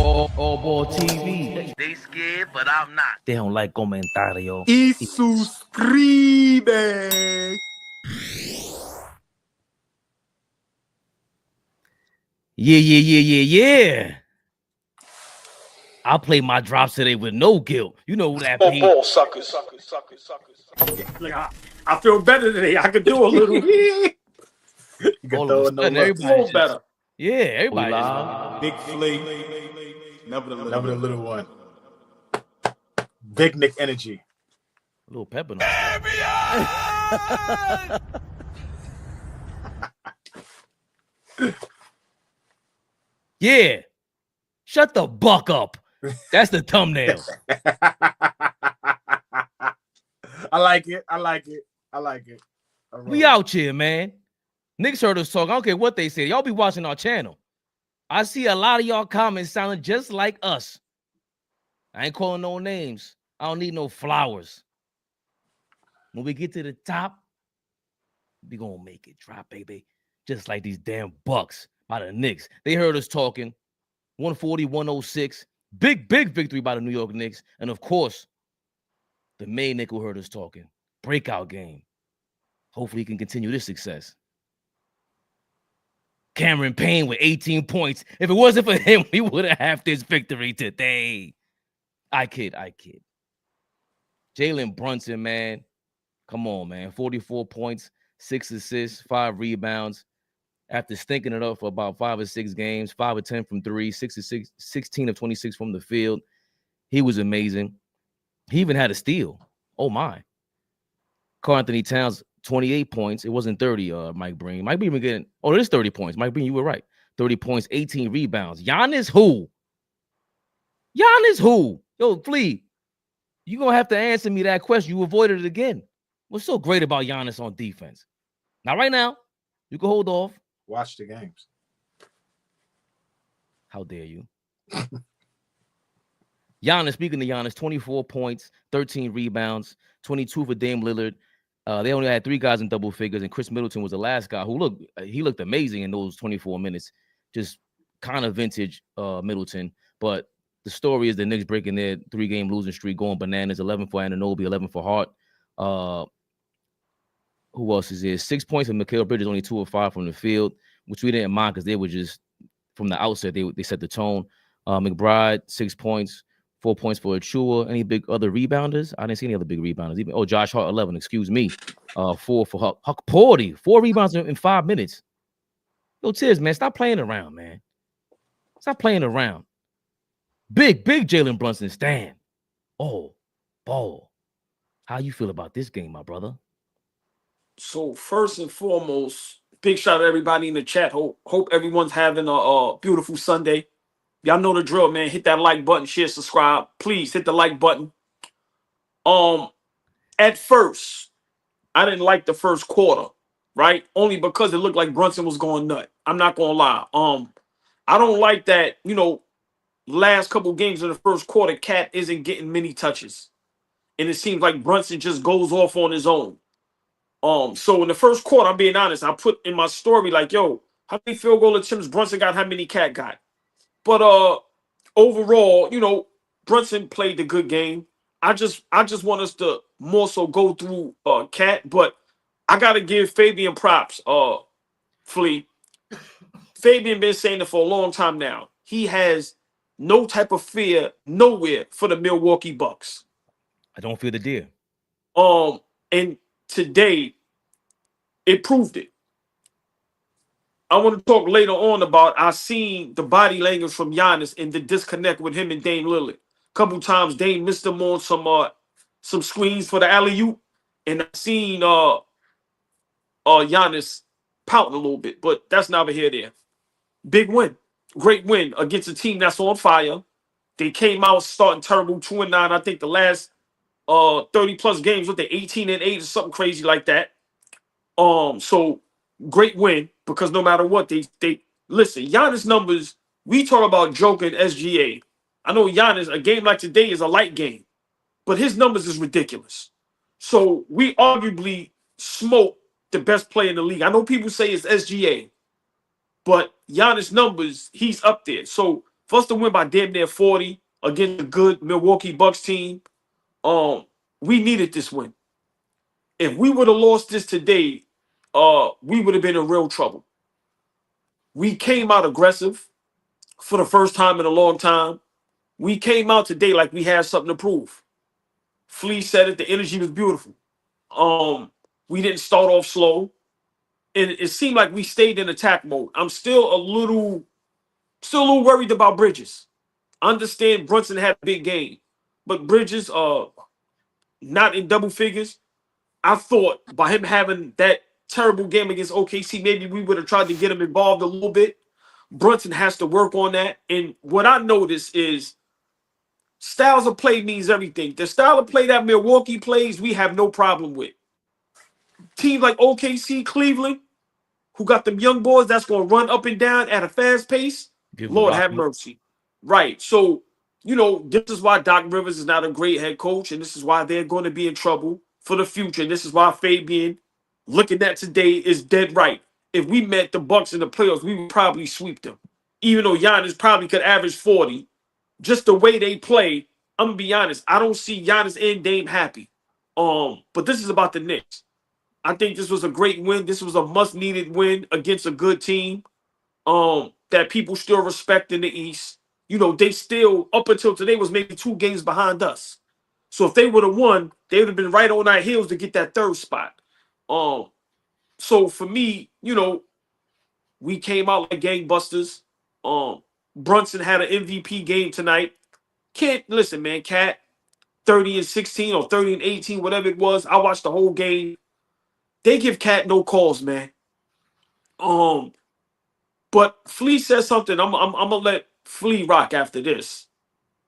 AllBall TV. They scared, but I'm not. They don't like comentario. Y suscribe. Yeah. I'll play my drops today with no guilt. You know who that be. Ball suckers. Like, I feel better today. I could do a little. You can All throw of a no sudden, love. everybody just- better. Yeah, everybody. Big Flea. Never the little one. Big Nick energy. A little pepper. Yeah. Shut the buck up. That's the thumbnail. I like it. All right. We out here, man. Knicks heard us talk. I don't care what they say. Y'all be watching our channel. I see a lot of y'all comments sounding just like us. I ain't calling no names. I don't need no flowers. When we get to the top, we gonna make it drop, baby. Just like these damn Bucks by the Knicks. They heard us talking. 140-106. Big victory by the New York Knicks. And of course, the main nickel heard us talking. Breakout game. Hopefully he can continue this success. Cameron Payne with 18 points. If it wasn't for him, we would have had this victory today. I kid. Jalen Brunson, man. Come on, man. 44 points, 6 assists, 5 rebounds. After stinking it up for about 5 or 6 games, 5 of 10 from 3, 16 of 26 from the field. He was amazing. He even had a steal. Oh, my. Karl Anthony Towns, 28 points. It wasn't 30, Mike Breen. Mike Breen getting, it is 30 points. Mike Breen, you were right. 30 points, 18 rebounds. Giannis who? Yo, Flea, you're going to have to answer me that question. You avoided it again. What's so great about Giannis on defense? Now, right now, you can hold off. Watch the games. How dare you? Giannis, speaking of Giannis, 24 points, 13 rebounds, 22 for Dame Lillard. They only had 3 guys in double figures, and Chris Middleton was the last guy who looked amazing in those 24 minutes. Just kind of vintage Middleton. But the story is the Knicks breaking their 3-game losing streak, going bananas. 11 for Anunoby, 11 for Hart. Who else is there? 6 points for Mikal Bridges, only 2 of 5 from the field, which we didn't mind because they were just, from the outset, they set the tone. McBride, 6 points, 4 points for Achua. Any big other rebounders? I didn't see any other big rebounders. Even Josh Hart, 11, excuse me. 4 for Huck Porty, 4 rebounds in 5 minutes. Yo, Tibbs, man, stop playing around, man. Stop playing around. Big Jalen Brunson stand. Oh, ball. How you feel about this game, my brother? So first and foremost, big shout out to everybody in the chat. Hope everyone's having a beautiful Sunday. Y'all know the drill, man. Hit that like button, share, subscribe. Please hit the like button. At first, I didn't like the first quarter, right? Only because it looked like Brunson was going nut. I'm not gonna lie. I don't like that, last couple games in the first quarter, Cat isn't getting many touches. And it seems like Brunson just goes off on his own. So in the first quarter, I'm being honest, I put in my story like, yo, how many field goal attempts Brunson got, how many Cat got? But overall, Brunson played the good game. I just want us to more so go through Cat, but I gotta give Fabian props, Flea. Fabian been saying it for a long time now. He has no type of fear nowhere for the Milwaukee Bucks. I don't fear the deer. And today, it proved it. I want to talk later on about I seen the body language from Giannis and the disconnect with him and Dame Lillard. A couple times Dame missed him on some screens for the alley-oop, and I seen Giannis pouting a little bit, but that's neither here nor there. Big win. Great win against a team that's on fire. They came out starting terrible, 2-9. I think the last 30+ games with the 18-8 or something crazy like that. So great win because no matter what, they listen, Giannis numbers, we talk about joking SGA. I know Giannis, a game like today is a light game, but his numbers is ridiculous. So we arguably smoke the best player in the league. I know people say it's SGA, but Giannis numbers, he's up there. So For us to win by damn near 40 against a good Milwaukee Bucks team, we needed this win. If we would have lost this today, we would have been in real trouble. We came out aggressive for the first time in a long time. We came out today like we had something to prove. Flea said it, the energy was beautiful. We didn't start off slow. And it seemed like we stayed in attack mode. I'm still a little worried about Bridges. I understand Brunson had a big game, but Bridges not in double figures. I thought by him having that terrible game against OKC, maybe we would have tried to get him involved a little bit. Brunson has to work on that. And what I noticed is styles of play means everything. The style of play that Milwaukee plays, we have no problem with. Teams like OKC, Cleveland, who got them young boys that's going to run up and down at a fast pace, Lord have mercy. Right. So, this is why Doc Rivers is not a great head coach, and this is why they're going to be in trouble for the future. And this is why Fabian, looking at today, is dead right. If we met the Bucks in the playoffs, we would probably sweep them. Even though Giannis probably could average 40, just the way they play, I'm going to be honest, I don't see Giannis and Dame happy. But this is about the Knicks. I think this was a great win. This was a must-needed win against a good team that people still respect in the East. They still, up until today, was maybe 2 games behind us. So if they would have won, they would have been right on our heels to get that 3rd spot. So for me, we came out like gangbusters. Brunson had an MVP game tonight. Listen, man, Cat, 30-16 or 30-18, whatever it was. I watched the whole game. They give Cat no calls, man. But Flea said something. I'm gonna let Flea rock after this.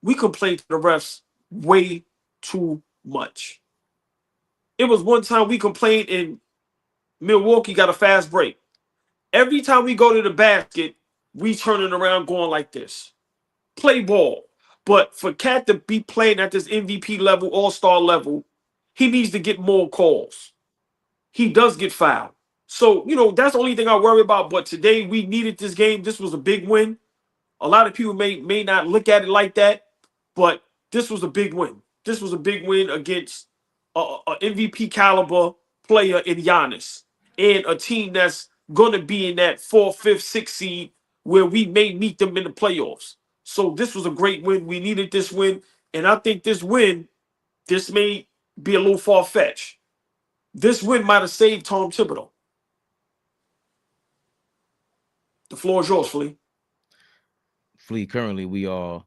We complained to the refs way too much. It was one time we complained and Milwaukee got a fast break. Every time we go to the basket, we turning around going like this. Play ball. But for Cat to be playing at this MVP level, all-star level, he needs to get more calls. He does get fouled. So, that's the only thing I worry about. But today we needed this game. This was a big win. A lot of people may not look at it like that, but this was a big win. This was a big win against a MVP caliber player in Giannis and a team that's going to be in that 4th, 5th, 6th seed where we may meet them in the playoffs. So this was a great win. We needed this win. And I think this win, this may be a little far-fetched. This win might have saved Tom Thibodeau. The floor is yours, Flea. Flea, currently we are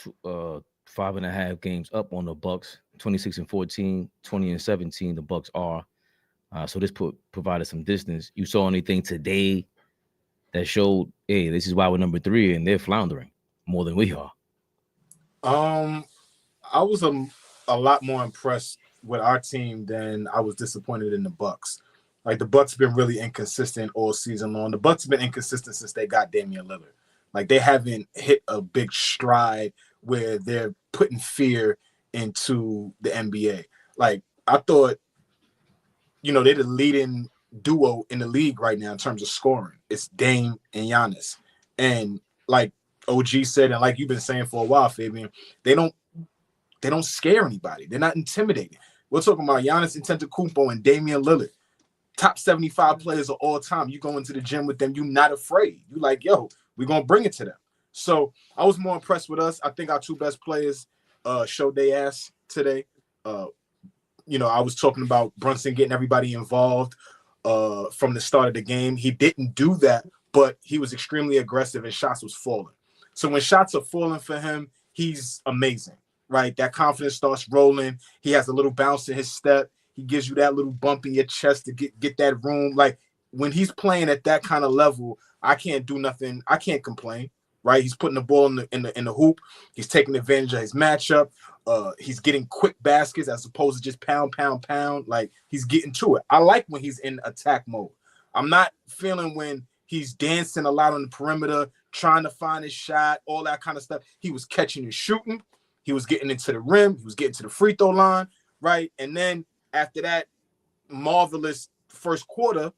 5.5 games up on the Bucks, 26-14, 20-17. The Bucks are. So this provided some distance. You saw anything today that showed, hey, this is why we're number 3 and they're floundering more than we are? I was a lot more impressed with our team than I was disappointed in the Bucks. Like, the Bucks have been really inconsistent all season long. The Bucks have been inconsistent since they got Damian Lillard. Like, they haven't hit a big stride where they're putting fear into the NBA. Like, I thought, they're the leading duo in the league right now in terms of scoring. It's Dame and Giannis. And like OG said, and like you've been saying for a while, Fabian, they don't scare anybody. They're not intimidating. We're talking about Giannis Antetokounmpo and Damian Lillard. Top 75 players of all time. You go into the gym with them, you're not afraid. You like, yo, we're going to bring it to them. So I was more impressed with us. I think our 2 best players showed their ass today. I was talking about Brunson getting everybody involved from the start of the game. He didn't do that, but he was extremely aggressive and shots was falling. So when shots are falling for him, he's amazing, right? That confidence starts rolling. He has a little bounce in his step. He gives you that little bump in your chest to get that room. Like, when he's playing at that kind of level, I can't do nothing. I can't complain, right? He's putting the ball in the hoop. He's taking advantage of his matchup. He's getting quick baskets as opposed to just pound. Like, he's getting to it. I like when he's in attack mode. I'm not feeling when he's dancing a lot on the perimeter, trying to find his shot, all that kind of stuff. He was catching and shooting. He was getting into the rim. He was getting to the free throw line, right? And then after that marvelous first quarter,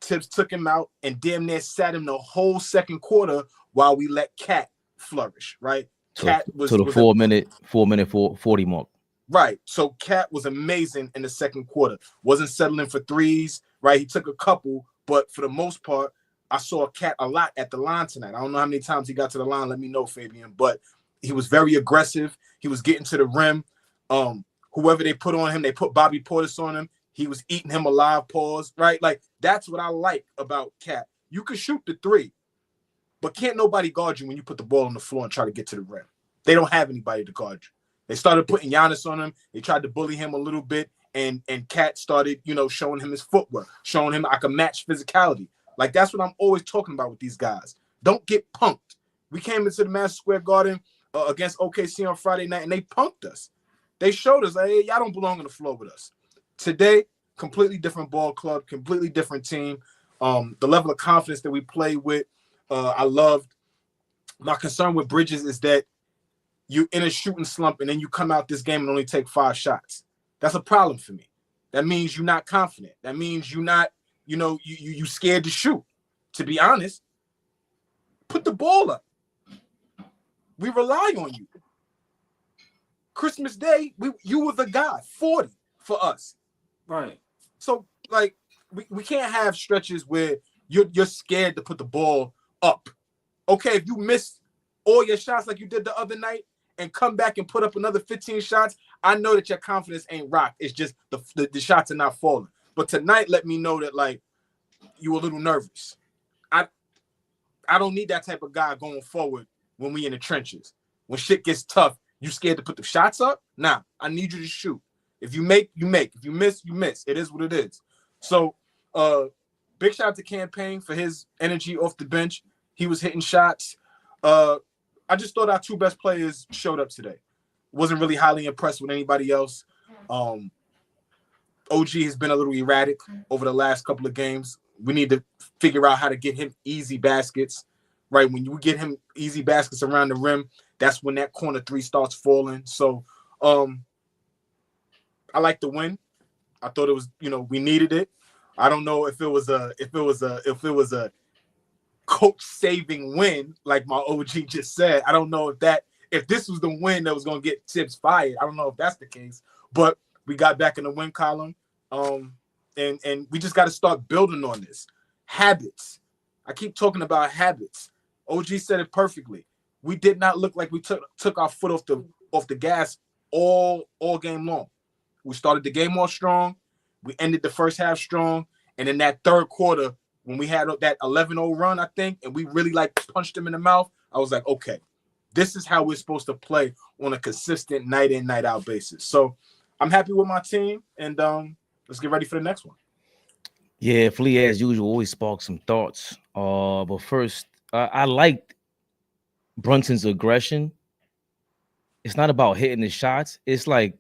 Tibbs took him out and damn near sat him the whole second quarter while we let Cat flourish, right? Cat was to the 4 minute 40 mark. Right. So Cat was amazing in the second quarter. Wasn't settling for threes, right? He took a couple, but for the most part, I saw Cat a lot at the line tonight. I don't know how many times he got to the line. Let me know, Fabian. But he was very aggressive. He was getting to the rim. Whoever they put on him, they put Bobby Portis on him. He was eating him alive, pause, right? Like, that's what I like about Cat. You can shoot the three, but can't nobody guard you when you put the ball on the floor and try to get to the rim. They don't have anybody to guard you. They started putting Giannis on him. They tried to bully him a little bit, and Cat started, showing him his footwork, showing him I can match physicality. Like, that's what I'm always talking about with these guys. Don't get punked. We came into the Madison Square Garden against OKC on Friday night, and they punked us. They showed us, like, hey, y'all don't belong on the floor with us. Today, completely different ball club, completely different team. The level of confidence that we play with, I loved. My concern with Bridges is that you're in a shooting slump and then you come out this game and only take 5 shots. That's a problem for me. That means you're not confident. That means you're not, you scared to shoot. To be honest, put the ball up. We rely on you. Christmas Day, you were the guy, 40 for us. Right. So, like, we can't have stretches where you're scared to put the ball up. Okay, if you miss all your shots like you did the other night and come back and put up another 15 shots, I know that your confidence ain't rocked. It's just the shots are not falling. But tonight, let me know that, like, you were a little nervous. I don't need that type of guy going forward when we in the trenches. When shit gets tough, you scared to put the shots up? Nah, I need you to shoot. If you make, you make. If you miss, you miss. It is what it is. So, big shout out to Campaign for his energy off the bench. He was hitting shots. I just thought our 2 best players showed up today. Wasn't really highly impressed with anybody else. OG has been a little erratic over the last couple of games. We need to figure out how to get him easy baskets, right? When you get him easy baskets around the rim, that's when that corner 3 starts falling. So I like the win. I thought it was, we needed it. I don't know if it was a coach saving win, like my OG just said. I don't know if this was the win that was going to get Tibbs fired. I don't know if that's the case, but we got back in the win column. And we just got to start building on this. Habits. I keep talking about habits. OG said it perfectly. We did not look like we took our foot off the gas all game long. We started the game off strong. We ended the first half strong. And in that third quarter, when we had that 11-0 run, I think, and we really punched him in the mouth, I was like, okay, this is how we're supposed to play on a consistent night in, night out basis. So I'm happy with my team, and let's get ready for the next one. Yeah, Flea, as usual, always sparks some thoughts. But first, I liked Brunson's aggression. It's not about hitting the shots. It's like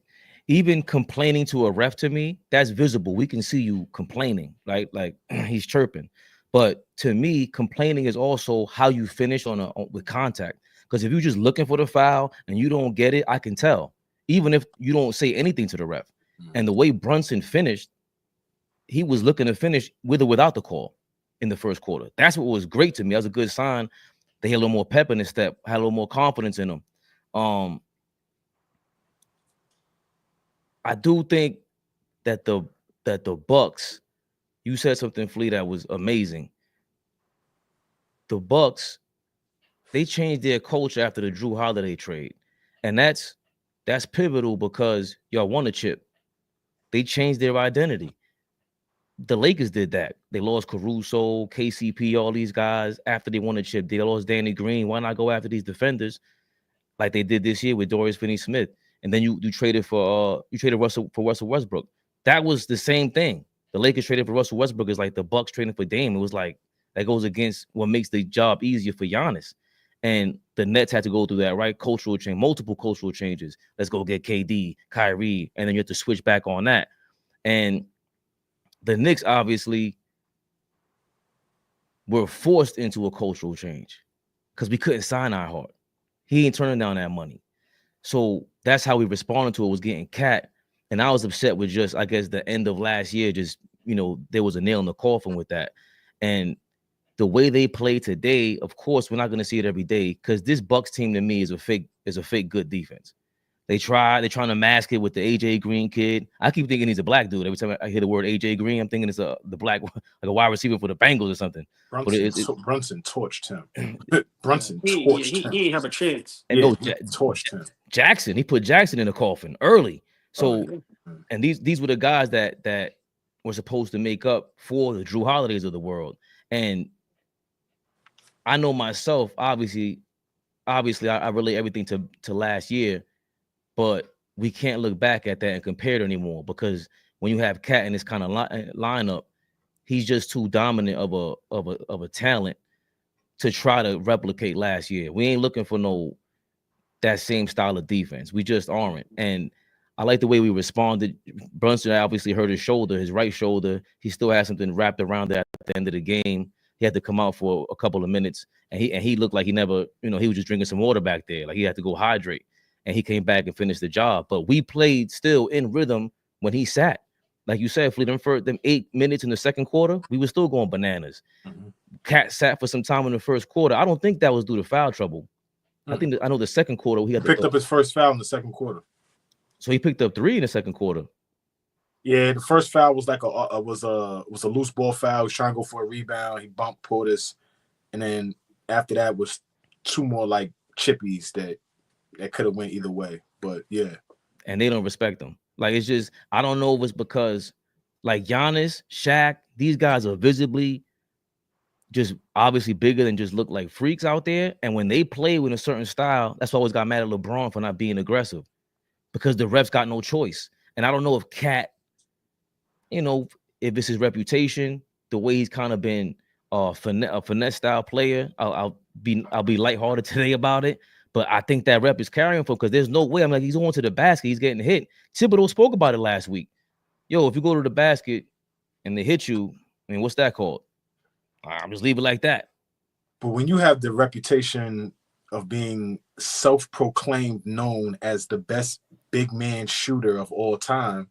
even complaining to a ref, to me, that's visible. We can see you complaining, right? Like he's chirping. But to me, complaining is also how you finish with contact. Because if you're just looking for the foul and you don't get it, I can tell. Even if you don't say anything to the ref. And the way Brunson finished, he was looking to finish with or without the call in the first quarter. That's what was great to me. That was a good sign. They had a little more pep in his step, had a little more confidence in them. I do think that the Bucks, you said something, Flea, that was amazing. The Bucks, they changed their culture after the Drew Holiday trade. And that's pivotal because y'all won a chip. They changed their identity. The Lakers did that. They lost Caruso, KCP, all these guys after they won a chip. They lost Danny Green. Why not go after these defenders like they did this year with Dorian Finney-Smith? And then you traded Russell Westbrook. That was the same thing. The Lakers traded for Russell Westbrook is like the Bucks trading for Dame. It was like that goes against what makes the job easier for Giannis. And the Nets had to go through that, right? Cultural change, multiple cultural changes. Let's go get KD, Kyrie, and then you have to switch back on that. And the Knicks obviously were forced into a cultural change because we couldn't sign Hart. He ain't turning down that money. So that's how we responded to it, was getting Cat. And I was upset with just, I guess, the end of last year. Just, there was a nail in the coffin with that. And the way they play today, of course, we're not going to see it every day because this Bucks team to me is a fake good defense. They're trying to mask it with the AJ Green kid. I keep thinking he's a black dude. Every time I hear the word AJ Green, I'm thinking it's the black, like a wide receiver for the Bengals or something. Brunson torched him. Brunson He ain't have a chance. And he torched him. Jackson, he put Jackson in the coffin early. So, and these were the guys that were supposed to make up for the Drew Holidays of the world. And I know myself, obviously, I relate everything to last year. But we can't look back at that and compare it anymore because when you have Cat in this kind of lineup, he's just too dominant of a talent to try to replicate last year. We ain't looking for that same style of defense. We just aren't. And I like the way we responded. Brunson obviously hurt his shoulder, his right shoulder. He still had something wrapped around that at the end of the game. He had to come out for a couple of minutes, and he looked like he never, he was just drinking some water back there. Like he had to go hydrate. And he came back and finished the job. But we played still in rhythm when he sat. Like you said, Fleet, them 8 minutes in the second quarter, we were still going bananas. Cat sat for some time in the first quarter. I don't think that was due to foul trouble. I know the second quarter he picked up his first foul in the second quarter. So he picked up 3 in the second quarter. Yeah, the first foul was like was a loose ball foul. He was trying to go for a rebound. He bumped Portis, and then after that was 2 more like chippies that could have went either way, but yeah. And they don't respect them. Like, it's just, I don't know if it's because, like, Giannis, Shaq, these guys are visibly just obviously bigger than just look like freaks out there. And when they play with a certain style, that's why I always got mad at LeBron for not being aggressive because the refs got no choice. And I don't know if Cat, if it's his reputation, the way he's kind of been a finesse style player, I'll be lighthearted today about it. But I think that rep is carrying for because there's no way. I'm like, he's going to the basket. He's getting hit. Thibodeau spoke about it last week. Yo, if you go to the basket and they hit you, I mean, what's that called? I'll just leave it like that. But when you have the reputation of being self-proclaimed known as the best big man shooter of all time,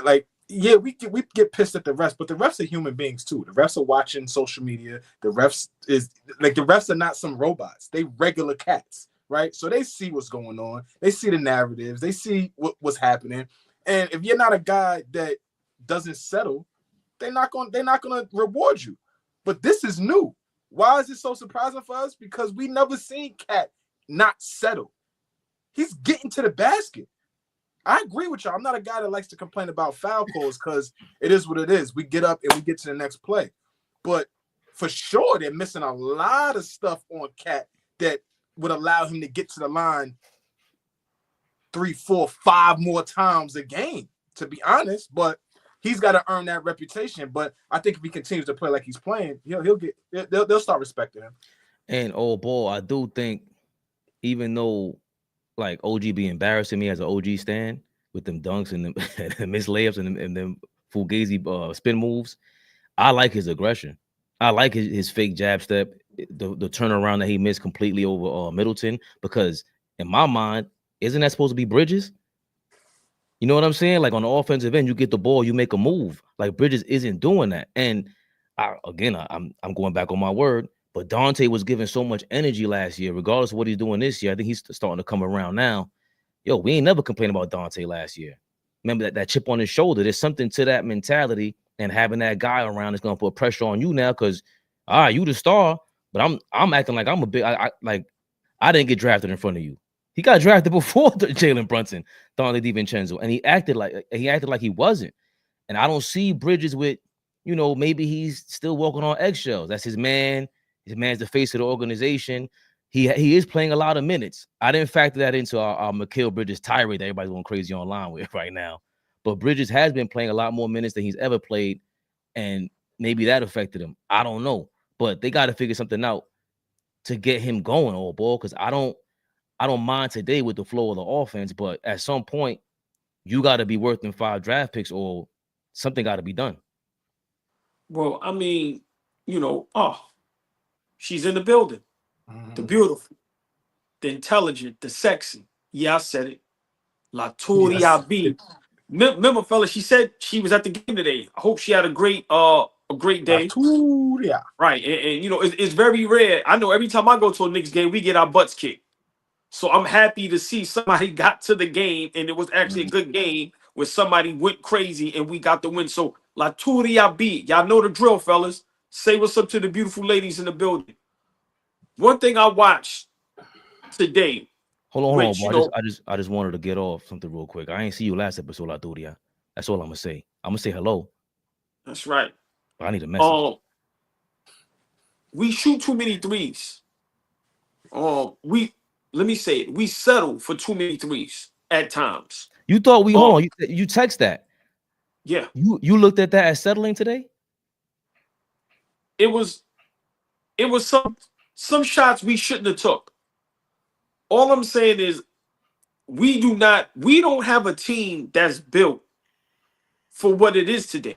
like, yeah, we get pissed at the refs, but the refs are human beings too. The refs are watching social media. The refs are not some robots. They regular cats, right? So they see what's going on. They see the narratives. They see what's happening. And if you're not a guy that doesn't settle, they're not gonna reward you. But this is new. Why is it so surprising for us? Because we never seen Cat not settle. He's getting to the basket. I agree with y'all. I'm not a guy that likes to complain about foul calls because it is what it is. We get up and we get to the next play. But for sure, they're missing a lot of stuff on Cat that would allow him to get to the line 3, 4, 5 more times a game, to be honest. But he's got to earn that reputation. But I think if he continues to play like he's playing, they'll start respecting him. And AllBall, I do think, even though like OG be embarrassing me as an OG stan with them dunks and them missed layups and them fugazi spin moves, I like his aggression. I like his fake jab step, the turnaround that he missed completely over Middleton, because in my mind, isn't that supposed to be Bridges? You know what I'm saying? Like on the offensive end, you get the ball, you make a move. Like Bridges isn't doing that. And I'm going back on my word, but Dante was giving so much energy last year, regardless of what he's doing this year. I think he's starting to come around now. Yo, we ain't never complained about Dante last year. Remember that chip on his shoulder. There's something to that mentality, and having that guy around is gonna put pressure on you now because you the star, but I'm acting like I'm a big I didn't get drafted in front of you. He got drafted before Jalen Brunson, Dante DiVincenzo, and he acted like he wasn't. And I don't see Bridges with, maybe he's still walking on eggshells. That's his man. His man's the face of the organization. He is playing a lot of minutes. I didn't factor that into our Mikal Bridges tirade that everybody's going crazy online with right now. But Bridges has been playing a lot more minutes than he's ever played, and maybe that affected him. I don't know. But they got to figure something out to get him going, AllBall, because I don't mind today with the flow of the offense, but at some point, you got to be worth them 5 draft picks or something got to be done. Well, I mean, she's in the building. The beautiful, the intelligent, the sexy. Yeah, I said it. La Turia B. Remember, fella, she said she was at the game today. I hope she had a great a great day. Laturia. Right. And you know, it's very rare. I know every time I go to a Knicks game, we get our butts kicked. So I'm happy to see somebody got to the game and it was actually a good game where somebody went crazy and we got the win. So Laturia beat. Y'all know the drill, fellas. Say what's up to the beautiful ladies in the building. One thing I watched today, Hold on, which you bro. know, I just wanted to get off something real quick. I ain't see you last episode, Laturia. That's all I'm gonna say. I'm gonna say hello. that's right. But I need a message. We shoot too many threes. Let me say it. We settle for too many threes at times. You thought we hold on. You text that. Yeah. You looked at that as settling today? It was some shots we shouldn't have took. All I'm saying is we don't have a team that's built for what it is today.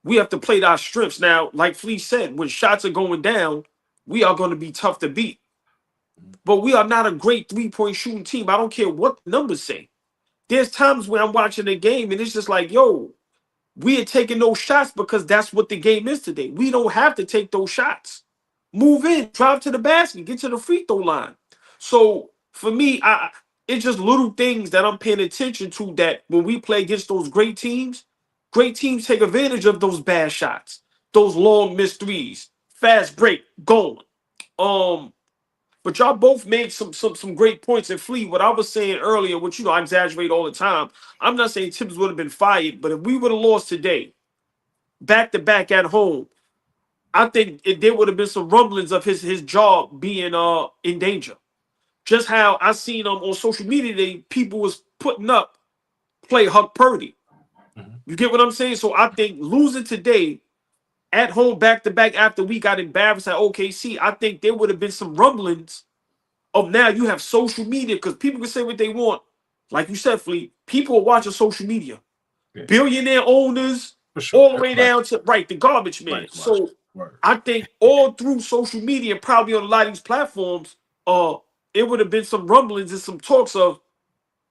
We have to play to our strengths. Now, like Flea said, when shots are going down, we are going to be tough to beat. But we are not a great three-point shooting team. I don't care what the numbers say. There's times when I'm watching the game and it's just like, yo, we are taking those shots because that's what the game is today. We don't have to take those shots. Move in, drive to the basket, get to the free throw line. So for me, it's just little things that I'm paying attention to that when we play against those great teams take advantage of those bad shots, those long missed threes, fast break, going. But y'all both made some great points. And Flea, what I was saying earlier, which you know I exaggerate all the time. I'm not saying Tibbs would have been fired, but if we would have lost today, back to back at home, I think there would have been some rumblings of his job being in danger. Just how I seen on social media today, people was putting up play Huck Purdy. You get what I'm saying? So I think losing today at home back to back after we got embarrassed at OKC, I think there would have been some rumblings of now you have social media because people can say what they want. Like you said, Flea, people are watching social media. Yeah. Billionaire owners, sure. All the way down to the garbage man. So I think all through social media, probably on a lot of these platforms, it would have been some rumblings and some talks of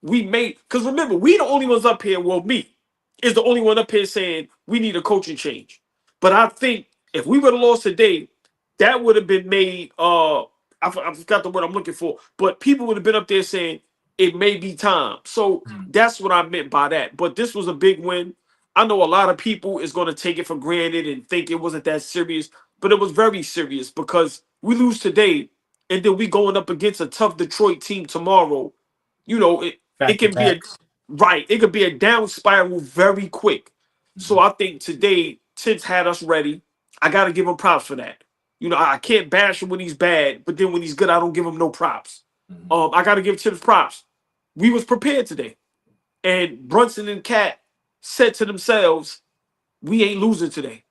we made, because remember, we the only ones up here, well, me is the only one up here saying we need a coaching change. But I think if we would have lost today, that would have been made, I forgot the word I'm looking for, but people would have been up there saying it may be time. So that's what I meant by that. But this was a big win. I know a lot of people is going to take it for granted and think it wasn't that serious, but it was very serious because we lose today and then we going up against a tough Detroit team tomorrow. You know, it can be it could be a down spiral very quick. So I think today Tibbs had us ready. I got to give him props for that. You know, I can't bash him when he's bad, but then when he's good, I don't give him no props. I got to give Tibbs props. We was prepared today. And Brunson and Cat said to themselves, we ain't losing today.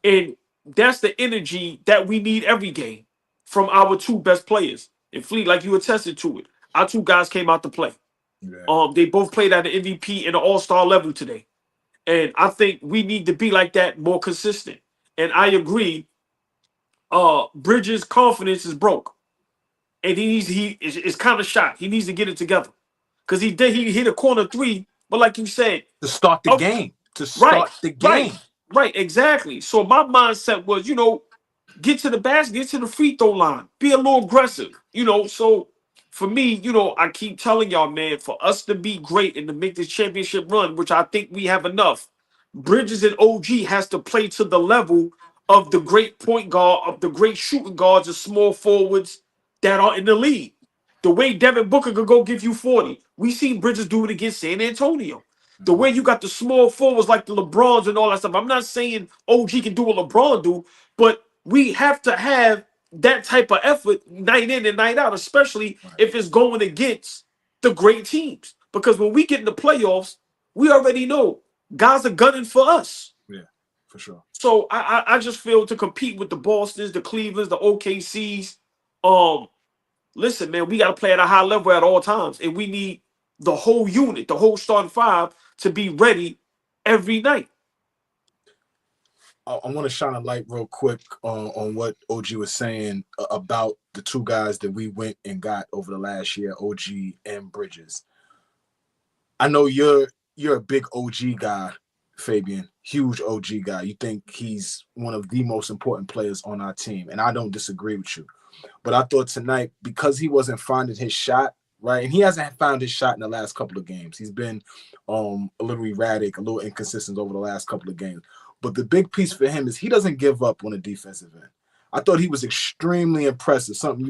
And that's the energy that we need every game from our two best players. And Fleet, like you attested to it, our two guys came out to play. Yeah. They both played at the MVP and the all-star level today. And I think we need to be like that, more consistent. And I agree, Bridges' confidence is broke. And he is kind of shot. He needs to get it together. Because he hit a corner three, but like you said, to start the game. To start the game. Right, exactly. So my mindset was, you know, get to the basket, get to the free throw line, be a little aggressive, you know. So for me, you know, I keep telling y'all, man, for us to be great and to make this championship run, which I think we have enough, Bridges and OG has to play to the level of the great point guard, of the great shooting guards and small forwards that are in the league. The way Devin Booker could go give you 40. We seen Bridges do it against San Antonio. The way you got the small forwards like the LeBrons and all that stuff. I'm not saying OG can do what LeBron do, but we have to have that type of effort night in and night out, especially if it's going against the great teams. Because when we get in the playoffs, we already know guys are gunning for us. Yeah, for sure. So I just feel to compete with the Bostons, the Clevelands, the OKCs, listen, man, we got to play at a high level at all times. And we need the whole unit, the whole starting five to be ready every night. I want to shine a light real quick on what OG was saying about the two guys that we went and got over the last year, OG and Bridges. I know you're a big OG guy, Fabian, huge OG guy. You think he's one of the most important players on our team, and I don't disagree with you. But I thought tonight, because he wasn't finding his shot, right, and he hasn't found his shot in the last couple of games. He's been a little erratic, a little inconsistent over the last couple of games. But the big piece for him is he doesn't give up on a defensive end. I thought he was extremely impressive. Something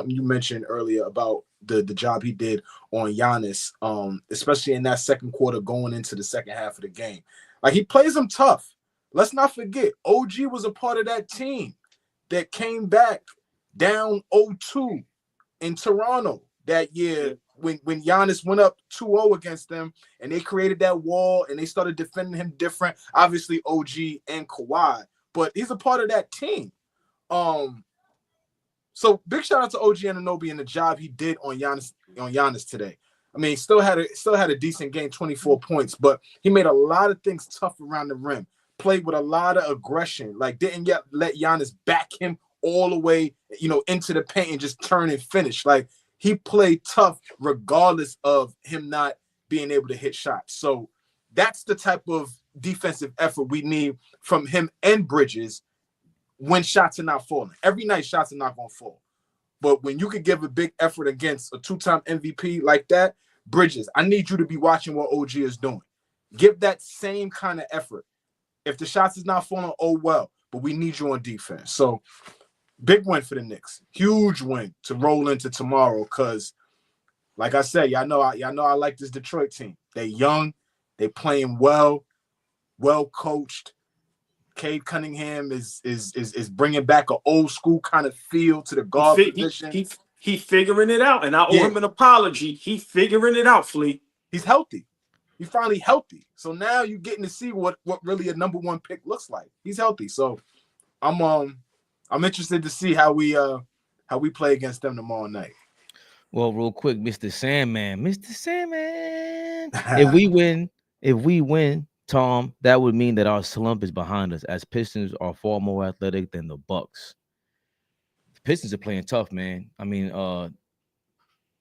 you mentioned earlier about the job he did on Giannis, especially in that second quarter going into the second half of the game. Like, he plays him tough. Let's not forget, OG was a part of that team that came back down 0-2 in Toronto that year when Giannis went up 2-0 against them, and they created that wall and they started defending him different. Obviously, OG and Kawhi, but he's a part of that team. So big shout out to OG Anunoby and the job he did on Giannis today. I mean, he still had a decent game, 24 points, but he made a lot of things tough around the rim. Played with a lot of aggression, like didn't yet let Giannis back him all the way, into the paint and just turn and finish. Like, he played tough regardless of him not being able to hit shots. So that's the type of defensive effort we need from him and Bridges when shots are not falling. Every night shots are not going to fall. But when you could give a big effort against a two-time MVP like that, Bridges, I need you to be watching what OG is doing. Give that same kind of effort. If the shots is not falling, oh well. But we need you on defense. So big win for the Knicks. Huge win to roll into tomorrow because, like I said, y'all know I like this Detroit team. They young. They playing well coached. Cade Cunningham is bringing back an old school kind of feel to the guard position. He figuring it out, and I owe him an apology. He figuring it out, Flea. He's healthy. He's finally healthy. So now you're getting to see what really a number one pick looks like. He's healthy. So I'm interested to see how we play against them tomorrow night. Well, real quick, Mr. Sandman. If we win, Tom, that would mean that our slump is behind us, as Pistons are far more athletic than the Bucks. The Pistons are playing tough, man. I mean,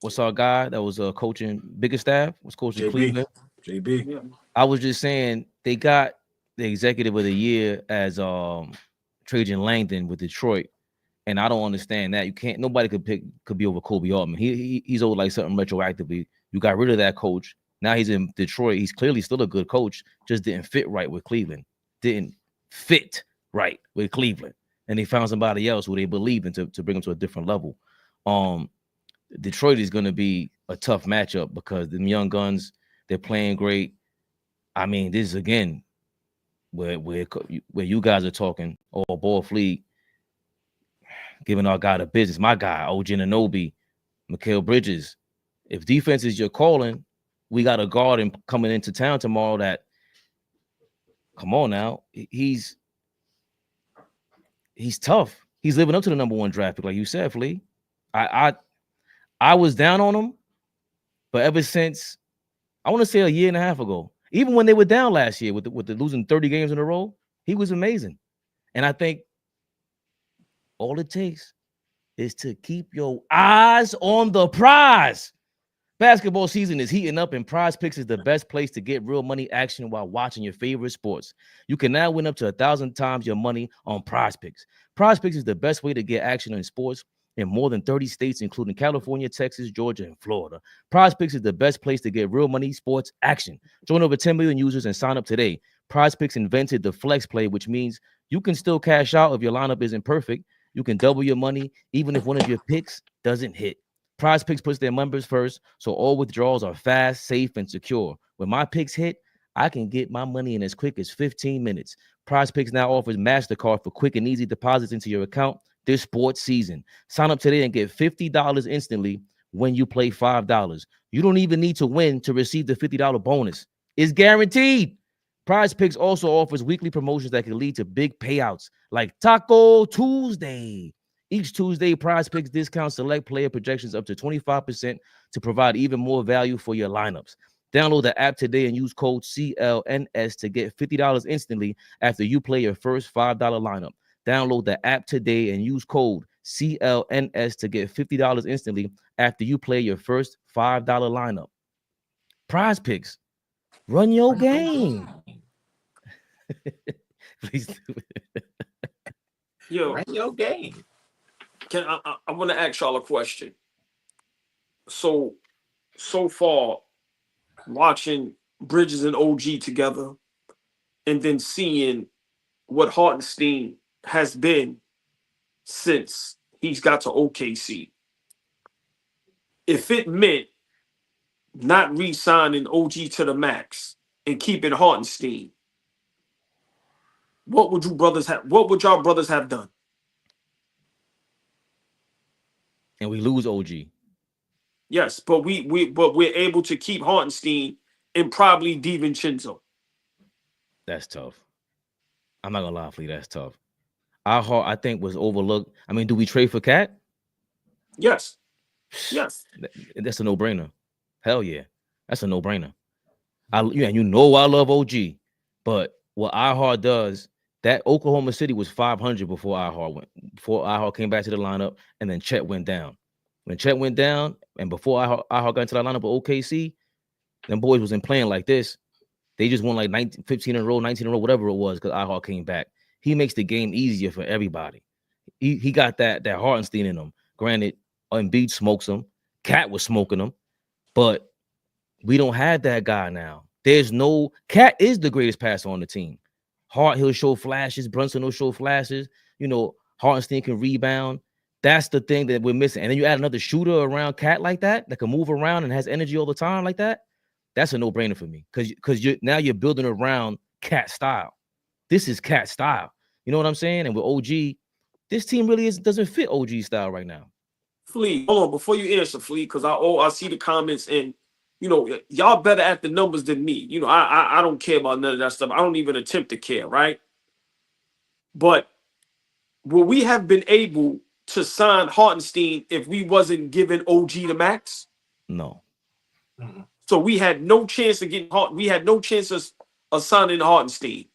what's our guy that was coaching Bickerstaff? Was coaching Cleveland? JB. Yeah. I was just saying they got the executive of the year as Trajan Langdon with Detroit, and I don't understand that. Nobody could be over Kobe Altman. He's old like something retroactively. You got rid of that coach. Now he's in Detroit. He's clearly still a good coach, just didn't fit right with Cleveland. And they found somebody else who they believe in to bring him to a different level. Detroit is going to be a tough matchup because them young guns, they're playing great. I mean, this is again where you guys are talking AllBall Fleet, giving our guy the business. My guy, OG Anunoby, Mikal Bridges. If defense is your calling, we got a guard coming into town tomorrow that, come on now, he's tough. He's living up to the number one draft pick, like you said, Flea. I was down on him, but ever since, I want to say a year and a half ago, even when they were down last year with the losing 30 games in a row, he was amazing. And I think all it takes is to keep your eyes on the prize. Basketball season is heating up, and Prize Picks is the best place to get real money action while watching your favorite sports. You can now win up to 1,000 times your money on Prize Picks. Prize Picks is the best way to get action in sports in more than 30 states, including California, Texas, Georgia, and Florida. Prize Picks is the best place to get real money sports action. Join over 10 million users and sign up today. Prize Picks invented the flex play, which means you can still cash out if your lineup isn't perfect. You can double your money even if one of your picks doesn't hit. Prize Picks puts their members first, so all withdrawals are fast, safe, and secure. When my picks hit, I can get my money in as quick as 15 minutes. Prize Picks now offers MasterCard for quick and easy deposits into your account this sports season. Sign up today and get $50 instantly when you play $5. You don't even need to win to receive the $50 bonus. It's guaranteed. Prize Picks also offers weekly promotions that can lead to big payouts like Taco Tuesday. Each Tuesday, Prize Picks discounts select player projections up to 25% to provide even more value for your lineups. Download the app today and use code CLNS to get $50 instantly after you play your first $5 lineup. Download the app today and use code CLNS to get $50 instantly after you play your first $5 lineup. Prize Picks. Run your game. Please do. Yo, Run your game. can I want to ask y'all a question. So far, watching Bridges and OG together, and then seeing what Hartenstein has been since he's got to OKC. If it meant not re-signing OG to the max and keeping Hartenstein, what would you brothers have? What would y'all brothers have done? And we lose OG. Yes, but we're able to keep Hartenstein and probably DiVincenzo. That's tough. I'm not gonna lie, Flea. That's tough. Our heart, I think, was overlooked. I mean, do we trade for Cat? Yes. Yes. That's a no-brainer. Hell yeah, that's a no-brainer. You know I love OG, but what iHeart does, that Oklahoma City was 500 before iHeart came back to the lineup, and then Chet went down. When Chet went down, and before iHeart got into the lineup with OKC, them boys wasn't playing like this. They just won like 15 in a row, 19 in a row, whatever it was, because iHeart came back. He makes the game easier for everybody. He got that Hartenstein in him. Granted, Embiid smokes him. Cat was smoking him, but we don't have that guy now. There's no Cat is the greatest passer on the team. Hart, he'll show flashes. Brunson will show flashes. You know, Hartenstein can rebound. That's the thing that we're missing. And then you add another shooter around Cat like that can move around and has energy all the time like that. That's a no-brainer for me because you're building around Cat style. This is Cat style. You know what I'm saying? And with OG, this team really doesn't fit OG style right now. Flea, hold on before you answer, Flea, because I see the comments and you know y'all better at the numbers than me. You know I don't care about none of that stuff. I don't even attempt to care, right? But will we have been able to sign Hartenstein if we wasn't giving OG the max? No. Mm-hmm. So we had no chance of getting we had no chance of signing Hartenstein.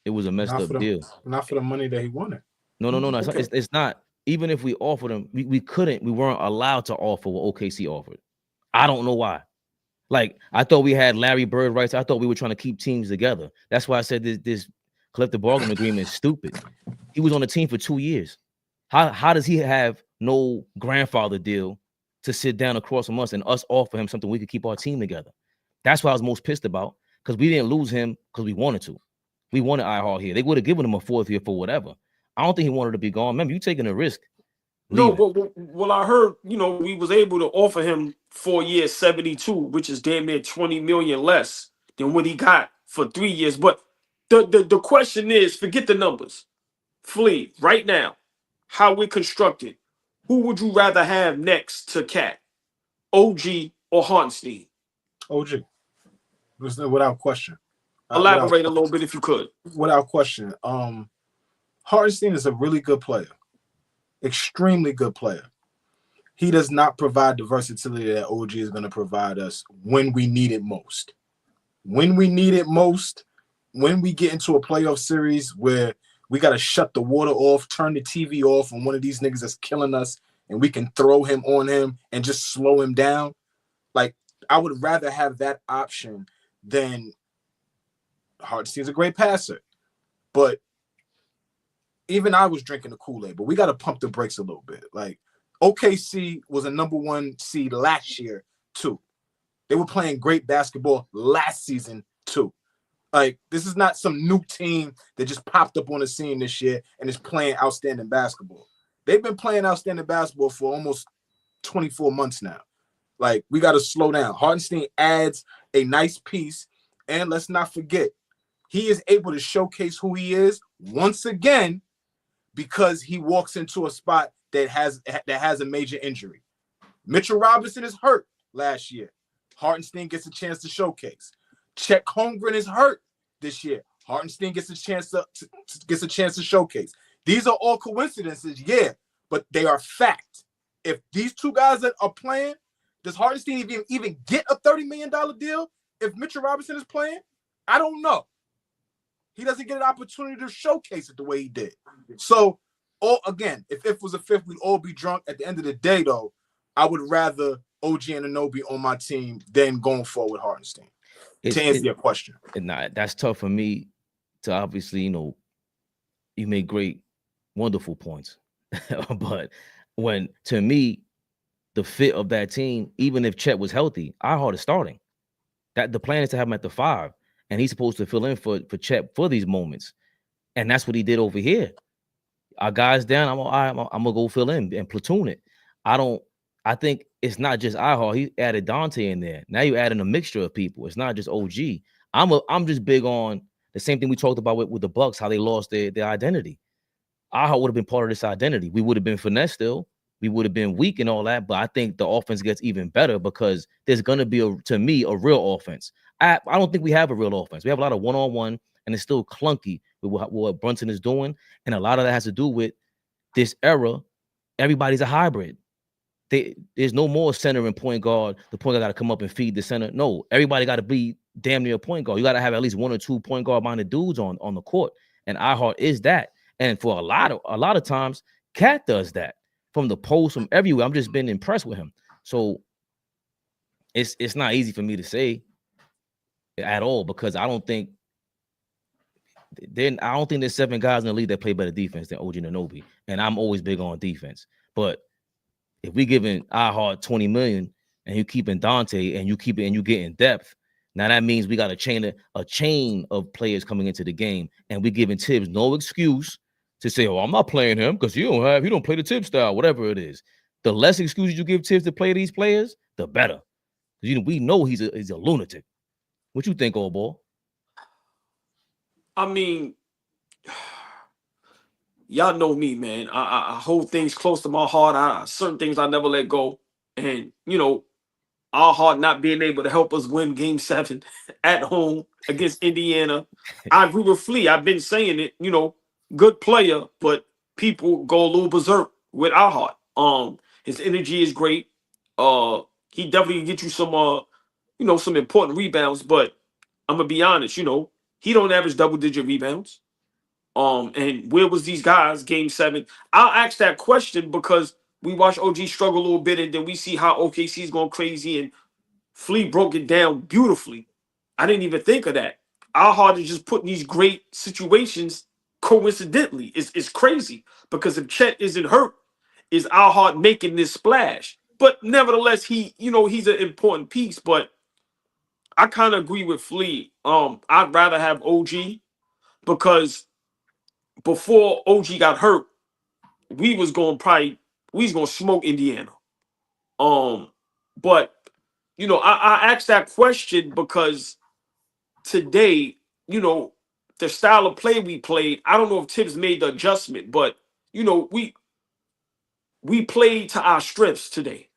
It was a messed up deal. Not for the money that he wanted. No. Okay. It's not. Even if we offered him, we weren't allowed to offer what OKC offered. I don't know why. Like, I thought we had Larry Bird rights. I thought we were trying to keep teams together. That's why I said this collective bargaining agreement is stupid. He was on the team for 2 years. How does he have no grandfather deal to sit down across from us and us offer him something we could keep our team together? That's what I was most pissed about, because we didn't lose him because we wanted to. We wanted iHeart here. They would have given him a 4th year for whatever. I don't think he wanted to be gone. Remember, you taking a risk. No, but well, I heard, you know, we was able to offer him 4 years, 72, which is damn near 20 million less than what he got for 3 years. But the question is, forget the numbers. Flea, right now, how we're constructed, who would you rather have next to Cat? OG or Hartenstein? OG. Without question. Elaborate a little bit if you could. Without question. Hartenstein is a really good player. Extremely good player. He does not provide the versatility that OG is going to provide us when we need it most. When we need it most, when we get into a playoff series where we got to shut the water off, turn the TV off on one of these niggas that's killing us, and we can throw him on him and just slow him down. Like, I would rather have that option than Hartenstein's a great passer. But even I was drinking the Kool-Aid, but we got to pump the brakes a little bit. Like, OKC was a #1 seed last year, too. They were playing great basketball last season, too. Like, this is not some new team that just popped up on the scene this year and is playing outstanding basketball. They've been playing outstanding basketball for almost 24 months now. Like, we got to slow down. Hartenstein adds a nice piece, and let's not forget, he is able to showcase who he is once again because he walks into a spot that has a major injury. Mitchell Robinson is hurt last year. Hartenstein gets a chance to showcase. Chet Holmgren is hurt this year. Hartenstein gets a chance to showcase. These are all coincidences, yeah, but they are fact. If these two guys that are playing, does Hartenstein even get a $30 million deal if Mitchell Robinson is playing? I don't know. He doesn't get an opportunity to showcase it the way he did. So, again, if it was a fifth, we'd all be drunk. At the end of the day, though, I would rather OG and Anunoby on my team than going forward with Hartenstein. To answer your question. Nah, that's tough for me to obviously, you made great, wonderful points. But when, to me, the fit of that team, even if Chet was healthy, Ihart is starting. That the plan is to have him at the 5, and he's supposed to fill in for Chet for these moments. And that's what he did over here. Our guys down, I'm gonna go fill in and platoon it. I think it's not just Ihart. He added Dante in there. Now you're adding a mixture of people. It's not just OG. I'm just big on the same thing we talked about with the Bucks, how they lost their identity. Ihart would have been part of this identity. We would have been finesse still. We would have been weak and all that, but I think the offense gets even better because there's going to be, to me, a real offense. I don't think we have a real offense. We have a lot of one-on-one, and it's still clunky with what Brunson is doing, and a lot of that has to do with this era. Everybody's a hybrid. There's no more center and point guard. The point guard got to come up and feed the center. No, everybody got to be damn near a point guard. You got to have at least 1 or 2 point guard-minded dudes on the court, and Ihart is that. And for a lot of times, Cat does that. From the post, from everywhere. I'm just been impressed with him. So it's not easy for me to say at all because I don't think there's 7 guys in the league that play better defense than OG Anunoby. And I'm always big on defense. But if we giving Ihart $20 million and you keeping Dante and you getting depth, now that means we got a chain of players coming into the game, and we giving Tibbs no excuse to say, oh, I'm not playing him because he don't play the Tibbs style, whatever it is. The less excuses you give Tibbs to play these players, the better. We know he's a lunatic. What you think, old boy? I mean, y'all know me, man. I hold things close to my heart. Certain things I never let go. And, our heart not being able to help us win Game 7 at home against Indiana. I agree with Flea. I've been saying it, good player, but people go a little berserk with our heart. His energy is great. He definitely can get you some some important rebounds, but I'm gonna be honest, he don't average double-digit rebounds. And where was these guys Game 7? I'll ask that question because we watch OG struggle a little bit, and then we see how OKC's going crazy, and Flea broke it down beautifully. I didn't even think of that. Our heart is just putting these great situations coincidentally. It's crazy because if Chet isn't hurt, is our heart making this splash? But nevertheless, he's an important piece. But I kind of agree with Flea. I'd rather have OG because before OG got hurt, we was gonna smoke Indiana. But I asked that question because today, the style of play we played, I don't know if Tibbs made the adjustment, but we played to our strengths today.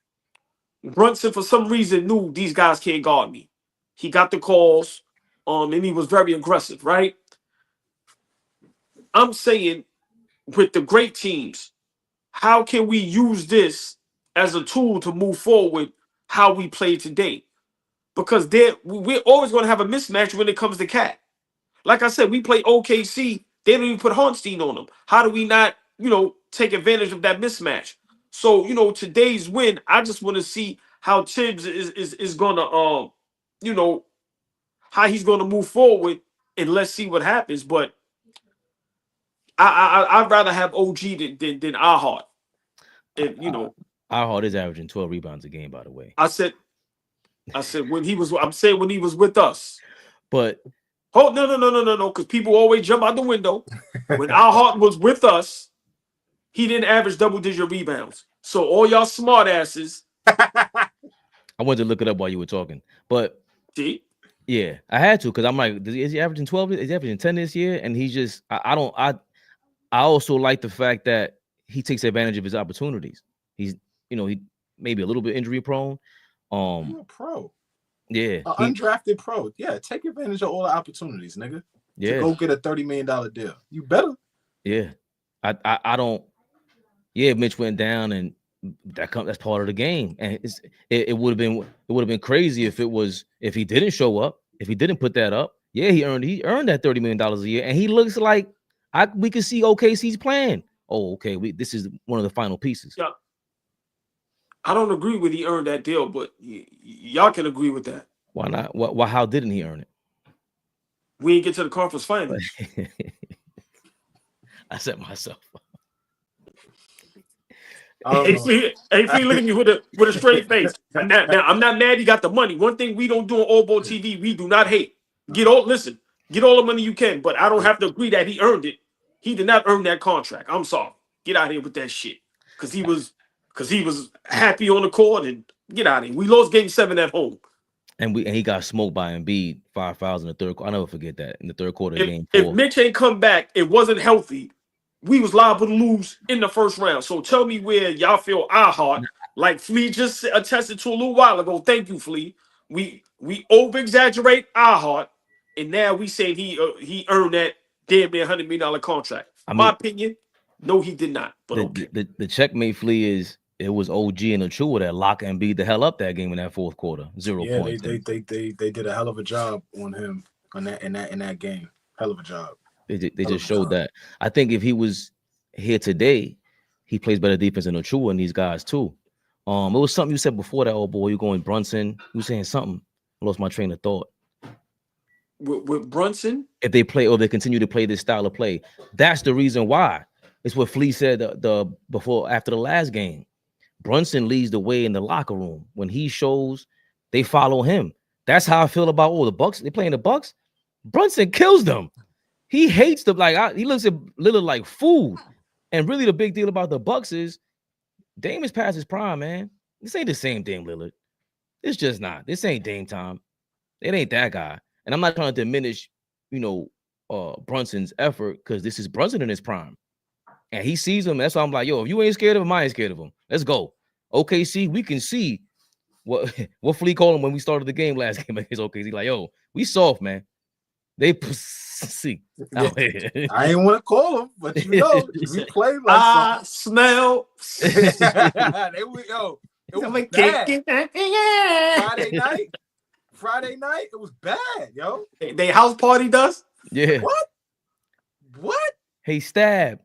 Brunson, for some reason, knew these guys can't guard me. He got the calls, and he was very aggressive, right? I'm saying with the great teams, how can we use this as a tool to move forward how we play today? Because we're always going to have a mismatch when it comes to Cat. Like I said, we play OKC. They don't even put Hartenstein on them. How do we not, take advantage of that mismatch? So, today's win, I just want to see how Tibbs is going to, how he's going to move forward, and let's see what happens. But I'd rather have OG than our heart. And, our heart is averaging 12 rebounds a game, by the way. I said when he was with us. But oh no, because people always jump out the window. When our heart was with us, he didn't average double-digit rebounds. So all y'all smart asses. I wanted to look it up while you were talking. But see? Yeah, I had to because I'm like, is he averaging 12? Is he averaging 10 this year? And he's just I also like the fact that he takes advantage of his opportunities. He's he maybe a little bit injury prone. You're a pro. Yeah. An undrafted pro. Yeah, take advantage of all the opportunities, nigga. Yeah. To go get a $30 million deal. You better. Yeah. I don't. Yeah, Mitch went down, and that's part of the game. And it would have been crazy if he didn't show up, if he didn't put that up. Yeah, he earned that $30 million a year, and he looks like we can see OKC's plan. Oh, okay. This is one of the final pieces. Yeah. I don't agree with he earned that deal, but y'all can agree with that. Why not? How didn't he earn it? We didn't get to the conference final. I set myself up. Hey, Flea, look at me with a straight face. Now, I'm not mad he got the money. One thing we don't do on AllBall TV, we do not hate. Get all the money you can, but I don't have to agree that he earned it. He did not earn that contract. I'm sorry. Get out of here with that shit. Because he was happy on the court and get out of here. We lost game 7 at home. And he got smoked by Embiid 5 fouls in the third quarter. I'll never forget that in the third quarter of game 4. If Mitch ain't come back, it wasn't healthy. We was liable to lose in the first round. So tell me where y'all feel our heart, like Flea just attested to a little while ago. Thank you, Flea. We over-exaggerate our heart, and now we say he earned that damn near $100 million contract. My opinion, no, he did not. But the checkmate, Flea, is it was OG and Achua that locked Embiid the hell up that game in that fourth quarter. 0 points. They did a hell of a job on him in that game. Hell of a job. They just showed that. I think if he was here today, he plays better defense than Achua and these guys too. It was something you said before that, old boy. You're going Brunson. You were saying something. I lost my train of thought. With Brunson, if they play or they continue to play this style of play, that's the reason why. It's what Flea said after the last game. Brunson leads the way in the locker room. When he shows, they follow him. That's how I feel about the Bucks. They playing the Bucks. Brunson kills them. He hates them. He looks at Lillard like food. And really, the big deal about the Bucks is Dame is past his prime, man. This ain't the same Dame Lillard. It's just not. This ain't Dame time. It ain't that guy. And I'm not trying to diminish, Brunson's effort because this is Brunson in his prime. And he sees him. That's why I'm like, yo, if you ain't scared of him, I ain't scared of him. Let's go. OKC, we can see what Flea called him when we started the game last game against OKC. Like, yo, we soft, man. They see. Yeah. I ain't want to call him, but we play like I smell. There we go. It was bad. Friday night, it was bad, yo. They house party does? Yeah. What? Hey, Stab.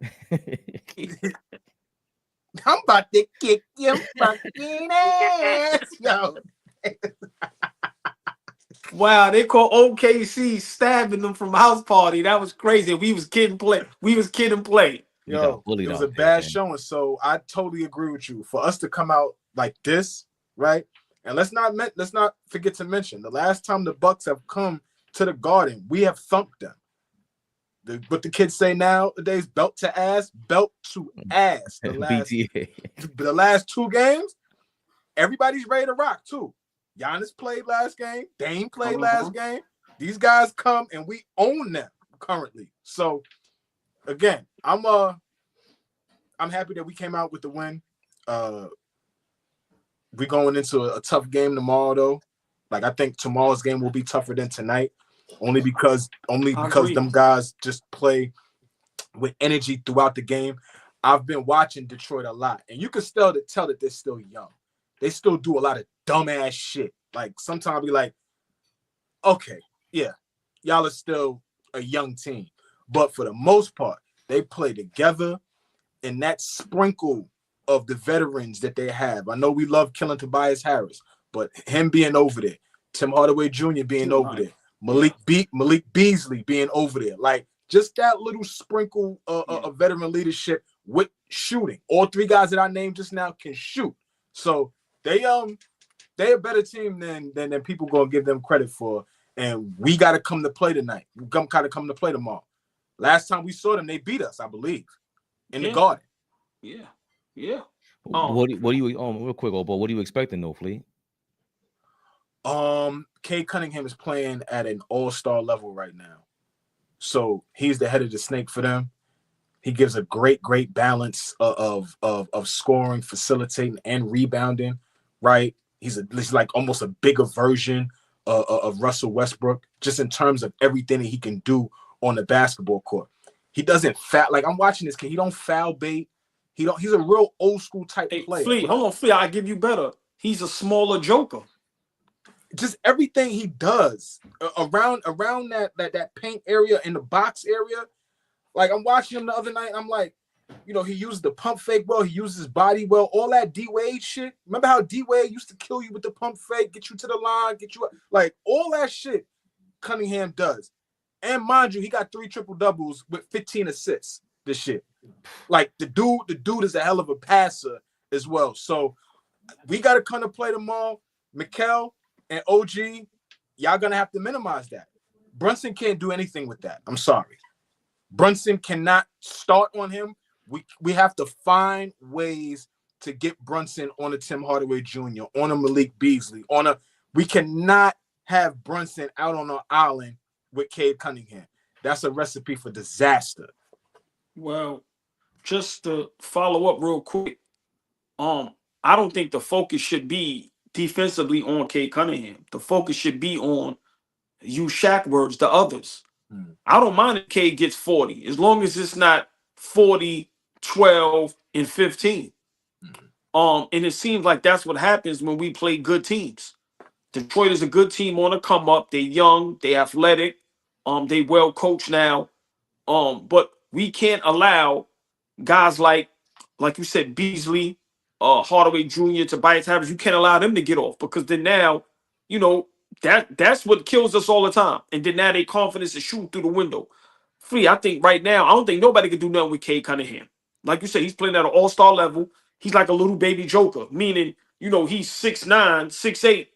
I'm about to kick your fucking ass, yo. Wow, they call OKC stabbing them from house party. That was crazy. We was kid and play. Yo, it was a bad showing. So I totally agree with you. For us to come out like this, right? And let's not forget to mention the last time the Bucks have come to the Garden, we have thumped them. What the kids say nowadays, belt to ass. The last 2 games, everybody's ready to rock too. Giannis played last game. Dame played last game. These guys come and we own them currently. So again, I'm happy that we came out with the win. We're going into a tough game tomorrow, though. Like I think tomorrow's game will be tougher than tonight, only because them guys just play with energy throughout the game. I've been watching Detroit a lot, and you can still tell that they're still young. They still do a lot of dumbass shit. Like sometimes be like, okay, yeah, y'all are still a young team, but for the most part, they play together, and that sprinkle of the veterans that they have. I know we love killing Tobias Harris, but him being over there, Tim Hardaway Jr. being over there, Malik Beasley being over there, like just that little sprinkle of veteran leadership with shooting. All 3 guys that I named just now can shoot, so they a better team than people gonna give them credit for. And we got to come to play tonight. We come to play tomorrow. Last time we saw them, they beat us, I believe, in the Garden. Yeah. What do you real quick, old boy? What are you expecting, though, Flea? Cade Cunningham is playing at an all-star level right now, so he's the head of the snake for them. He gives a great balance of scoring, facilitating, and rebounding. Right, he's like almost a bigger version of Russell Westbrook, just in terms of everything that he can do on the basketball court. He doesn't foul. Like I'm watching this kid, he don't foul bait. He's a real old school type player. Hold on, Flea, I give you better. He's a smaller Joker. Just everything he does around that paint area in the box area. Like I'm watching him the other night, I'm like, he uses the pump fake well, he uses his body well, all that D-Wade shit. Remember how D-Wade used to kill you with the pump fake, get you to the line, get you like all that shit Cunningham does. And mind you, he got 3 triple-doubles with 15 assists this shit. Like the dude is a hell of a passer as well. So we got to kind of play tomorrow. Mikal and OG, y'all gonna have to minimize that. Brunson can't do anything with that. I'm sorry. Brunson cannot start on him. We have to find ways to get Brunson on a Tim Hardaway Jr., on a Malik Beasley, we cannot have Brunson out on an island with Cade Cunningham. That's a recipe for disaster. Well, just to follow up real quick, I don't think the focus should be defensively on Cade Cunningham. The focus should be on, use Shaq words, the others. I don't mind if Cade gets 40, as long as it's not 40, 12, and 15. And it seems like that's what happens when we play good teams. Detroit is a good team on a come up. They're young, they athletic, they well coached now. But we can't allow guys like you said, Beasley, Hardaway Jr., Tobias Harris. You can't allow them to get off, because then now, you know, that's what kills us all the time. And then now their confidence is shooting through the window. Free, I think right now, I don't think nobody can do nothing with Cade Cunningham. Like you said, he's playing at an all-star level. He's like a little baby Joker, meaning, you know, he's 6'9", 6'8",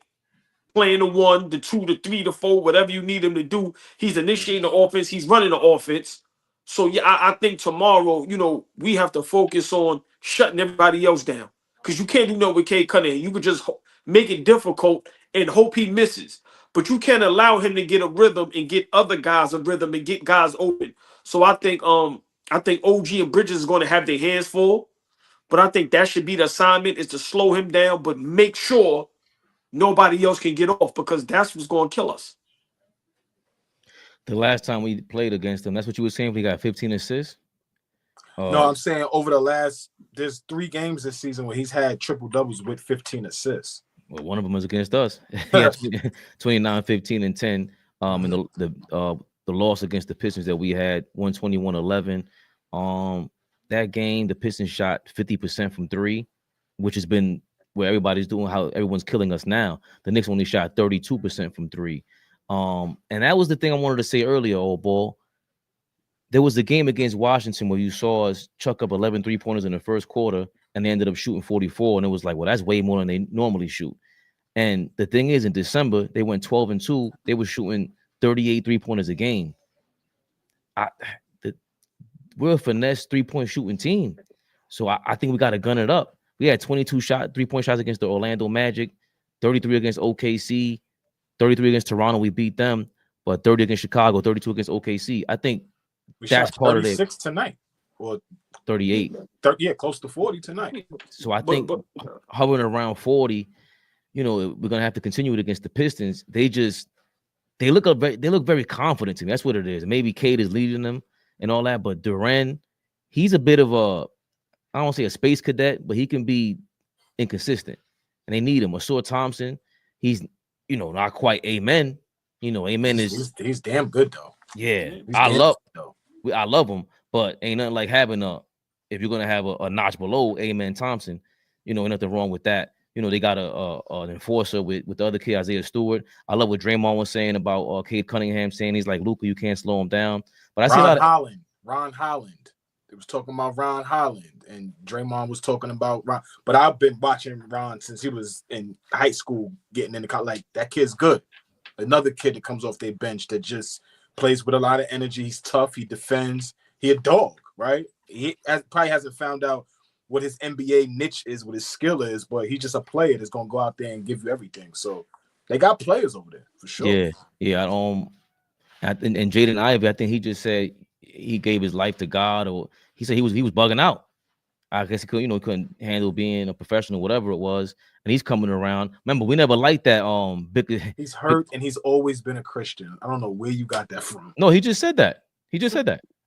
playing the 1, the 2, the 3, the 4, whatever you need him to do. He's initiating the offense. He's running the offense. So, yeah, I think tomorrow, you know, we have to focus on shutting everybody else down, because you can't do nothing with Cade Cunningham. You could just make it difficult and hope he misses. But you can't allow him to get a rhythm and get other guys a rhythm and get guys open. So I think OG and Bridges is going to have their hands full. But I think that should be the assignment, is to slow him down, but make sure nobody else can get off, because that's what's going to kill us. The last time we played against them, that's what you were saying, we got 15 assists? No, I'm saying over there's 3 games this season where he's had triple-doubles with 15 assists. Well, one of them was against us. He had 29, 15, and 10. And the loss against the Pistons that we had, 121-11. That game, the Pistons shot 50% from 3, which has been where everybody's doing, how everyone's killing us now. The Knicks only shot 32% from 3. And that was the thing I wanted to say earlier, AllBall. There was a game against Washington where you saw us chuck up 11 3-pointers in the first quarter, and they ended up shooting 44. And it was like, well, that's way more than they normally shoot. And the thing is, in December, they went 12-2. They were shooting 38 3-pointers a game. We're a finesse 3-point shooting team. So I think we got to gun it up. We had 22 3-point shots against the Orlando Magic, 33 against OKC, 33 against Toronto. We beat them, but 30 against Chicago, 32 against OKC. I think that's part of it. 36 tonight, or 38. Yeah, close to 40 tonight. So I think hovering around 40, you know, we're gonna have to continue it against the Pistons. They look very confident to me. That's what it is. Maybe Cade is leading them and all that, but Duran, he's a bit of I don't say a space cadet, but he can be inconsistent, and they need him. Asur Thompson, he's, you know, not quite Amen. You know, Amen he's damn good though. Yeah, I love him, but ain't nothing like having if you're gonna have a notch below Amen Thompson, you know, ain't nothing wrong with that. You know, they got an enforcer with the other kid, Isaiah Stewart. I love what Draymond was saying about Cade Cunningham, saying he's like Luka, you can't slow him down. But I see a lot of Ron Holland. They was talking about Ron Holland, and Draymond was talking about Ron. But I've been watching Ron since he was in high school, getting into college. Like, that kid's good. Another kid that comes off their bench that just plays with a lot of energy. He's tough. He defends. He a dog, right? He probably hasn't found out what his NBA niche is, what his skill is, but he's just a player that's gonna go out there and give you everything. So they got players over there for sure. Yeah. And Jaden Ivey, I think he just said he gave his life to God, or he said he was bugging out. I guess he couldn't handle being a professional, whatever it was, and he's coming around. Remember, we never liked that. He's hurt, and he's always been a Christian. I don't know where you got that from. No, he just said that. I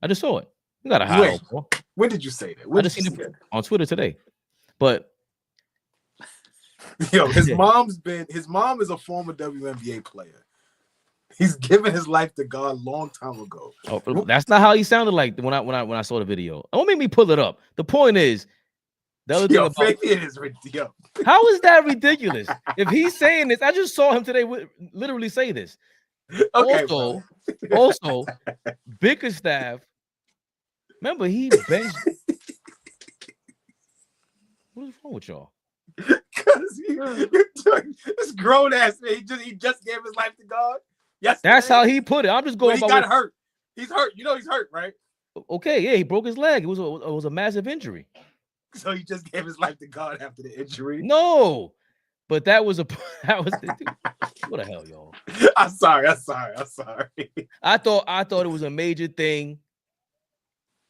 just saw it. You gotta hide. When did you say that? I just seen it on Twitter today. But yo, his mom is a former WNBA player. He's given his life to God a long time ago. Oh, that's not how he sounded like when I saw the video. Don't make me pull it up. The point is, the other thing about Fabian is ridiculous. How is that ridiculous? If he's saying this, I just saw him today literally say this. Okay, also, Bickerstaff. Remember, he benched. What is wrong with y'all? Because this grown ass man, he just gave his life to God. Yes, That's how he put it. I'm just going. But he got hurt. He's hurt. You know he's hurt, right? Okay, yeah, he broke his leg. It was a massive injury. So he just gave his life to God after the injury. No, but that was the what the hell, y'all? I'm sorry. I thought it was a major thing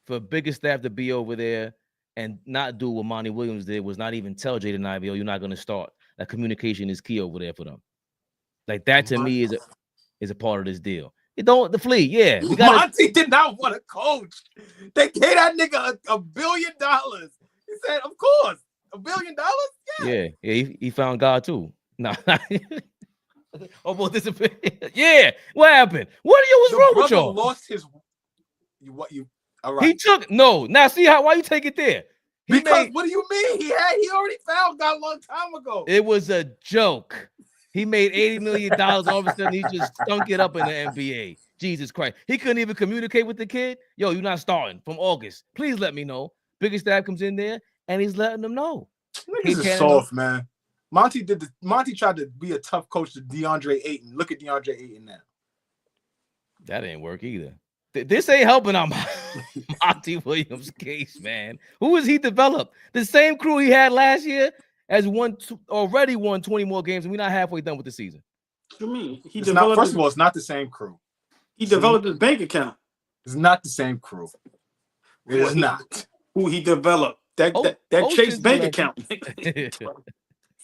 for Bickerstaff to be over there and not do what Monty Williams did, was not even tell Jaden Ivey, oh, you're not going to start. That communication is key over there for them. Like that to me is a part of this deal. You don't the flea, yeah. Monty did not want to coach. They gave that nigga $1 billion. He said, of course, $1 billion. Yeah, he found God too. No, oh, boy, this yeah. What happened? What was wrong with y'all? Lost his. All right. He took no. Now see why you take it there? What do you mean? He already found God a long time ago. It was a joke. He made $80 million. All of a sudden, he just stunk it up in the NBA. Jesus Christ. He couldn't even communicate with the kid. Yo, you're not starting from August. Please let me know. Bickerstaff comes in there and he's letting them know. Niggas is soft, man. Monty tried to be a tough coach to DeAndre Ayton. Look at DeAndre Ayton now. That didn't work either. This ain't helping on Monty Williams' case, man. Who has he developed? The same crew he had last year has already won 20 more games, and we're not halfway done with the season. What do you mean? First of all, it's not the same crew. He developed his bank account. It's not the same crew. It is not. Who he developed. That Chase bank account.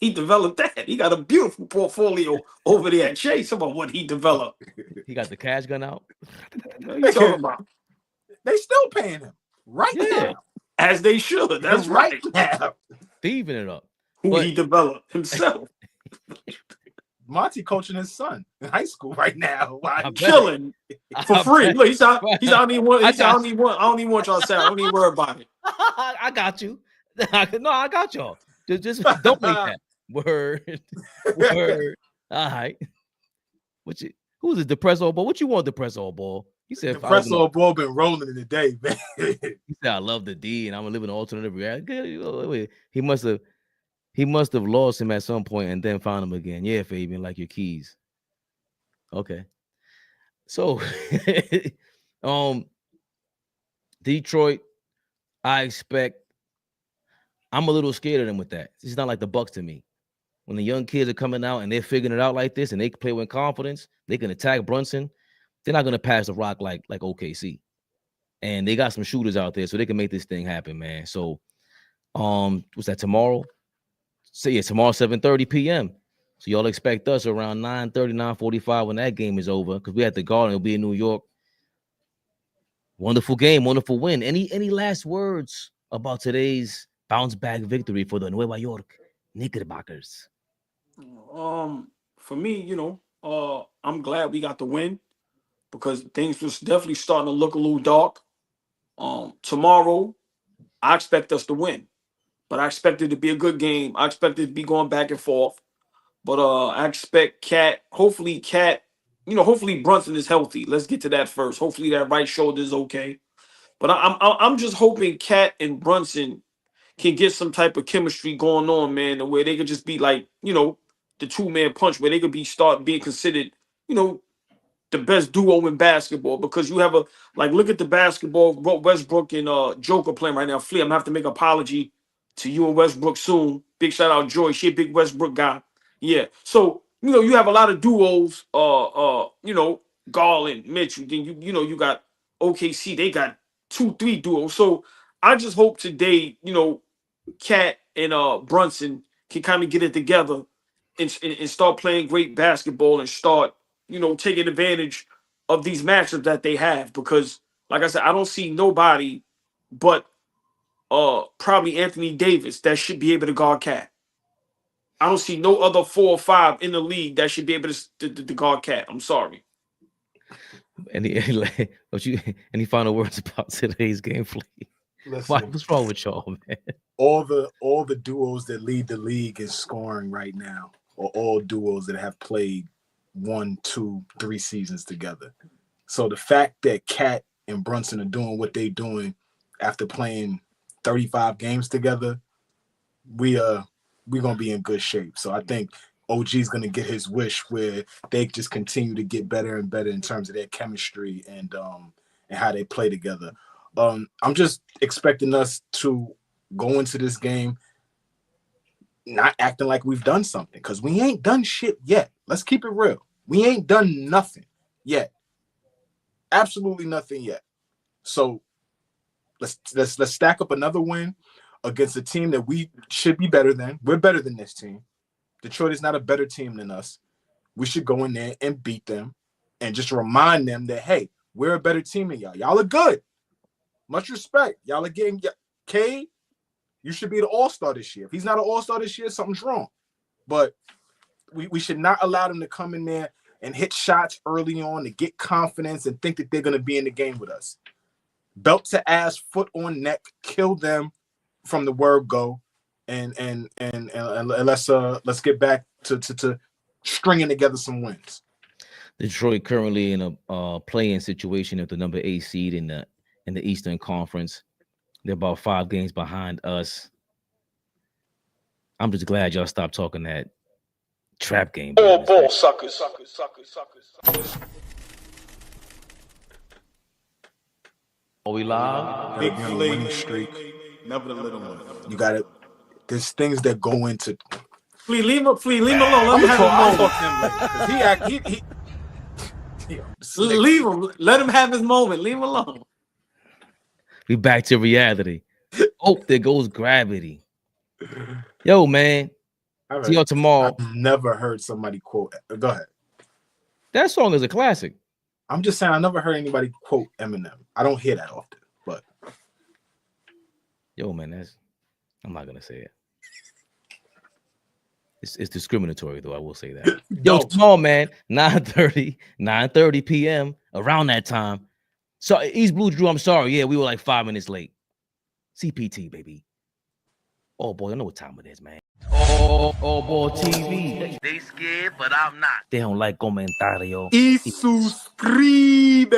He developed that. He got a beautiful portfolio over there at Chase about what he developed. He got the cash gun out. What are you talking about? They still paying him now. As they should. That's right. Now. Thieving it up. He developed himself. Monty coaching his son in high school right now. Chilling for free. Look, I don't even want y'all to say. I don't even worry about it. I got you. No, I got y'all. Just don't make that. Word. All right. Who's a depressed old ball? What you want, depressed old ball? He said depressed old ball been rolling in the day, man. He said I love the D and I'm gonna live in an alternative reality. He must have lost him at some point and then found him again. Yeah, Fabian, like your keys. Okay. So Detroit, I'm a little scared of them with that. It's not like the Bucks to me. When the young kids are coming out and they're figuring it out like this and they play with confidence, they can attack Brunson. They're not going to pass the rock like OKC. And they got some shooters out there, so they can make this thing happen, man. So, what's that, tomorrow? So, yeah, tomorrow, 7:30 p.m. So, y'all expect us around 9:30, 9:45 when that game is over because we at the Garden. It'll be in New York. Wonderful game, wonderful win. Any last words about today's bounce back victory for the Nueva York Knickerbockers? For me, I'm glad we got the win because things was definitely starting to look a little dark. Tomorrow, I expect us to win, but I expect it to be a good game. I expect it to be going back and forth, but I expect hopefully Brunson is healthy. Let's get to that first. Hopefully that right shoulder is okay, but I'm just hoping Cat and Brunson can get some type of chemistry going on, man, where they could just be like, the two-man punch, where they could start being considered, the best duo in basketball. Because you have look at the basketball, Westbrook and Joker playing right now. Flea, I'm gonna have to make an apology to you and Westbrook soon. Big shout out Joy. She a big Westbrook guy. Yeah. So, you have a lot of duos, Garland, Mitchell. Then you got OKC, they got 2-3 duos. So I just hope today, Cat and Brunson can kind of get it together and start playing great basketball and start, taking advantage of these matchups that they have. Because, like I said, I don't see nobody but probably Anthony Davis that should be able to guard Cat. I don't see no other 4 or 5 in the league that should be able to guard Cat. I'm sorry. Any final words about today's game, Flea? What's wrong with y'all, man? All the duos that lead the league in scoring right now, or all duos that have played 1, 2, 3 seasons together. So the fact that Cat and Brunson are doing what they're doing after playing 35 games together, we're gonna be in good shape. So I think OG's gonna get his wish where they just continue to get better and better in terms of their chemistry and how they play together. I'm just expecting us to go into this game not acting like we've done something, because we ain't done shit yet. Let's keep it real. We ain't done nothing yet. Absolutely nothing yet. So let's stack up another win against a team that we should be better than. We're better than this team. Detroit is not a better team than us. We should go in there and beat them and just remind them that, hey, we're a better team than y'all. Y'all are good. Much respect. Y'all are getting Cade. You should be the all-star this year. If he's not an all-star this year, something's wrong. But we should not allow them to come in there and hit shots early on to get confidence and think that they're going to be in the game with us. Belt to ass, foot on neck, kill them from the word go, and let's get back to stringing together some wins. Detroit currently in a play-in situation at the number 8 seed in the Eastern Conference. They're about 5 games behind us. I'm just glad y'all stopped talking that trap game. All ball suckers. Are we live? Big winning streak. Never the little one. You got it. There's things that go into. Flea, leave him alone. Let him have his moment. Leave him. Let him have his moment. Leave him alone. We back to reality. Oh, there goes gravity. Yo, man. See y'all tomorrow. I've never heard somebody quote. Go ahead. That song is a classic. I'm just saying I never heard anybody quote Eminem. I don't hear that often, but yo, man, I'm not gonna say it. It's discriminatory, though. I will say that. Yo, tomorrow, man, 9:30 p.m. around that time. So East Blue Drew, I'm sorry. Yeah, we were like 5 minutes late. CPT, baby. Oh boy, I know what time it is, man. AllBall TV. They scared, but I'm not. They don't like comentario. Y suscribe.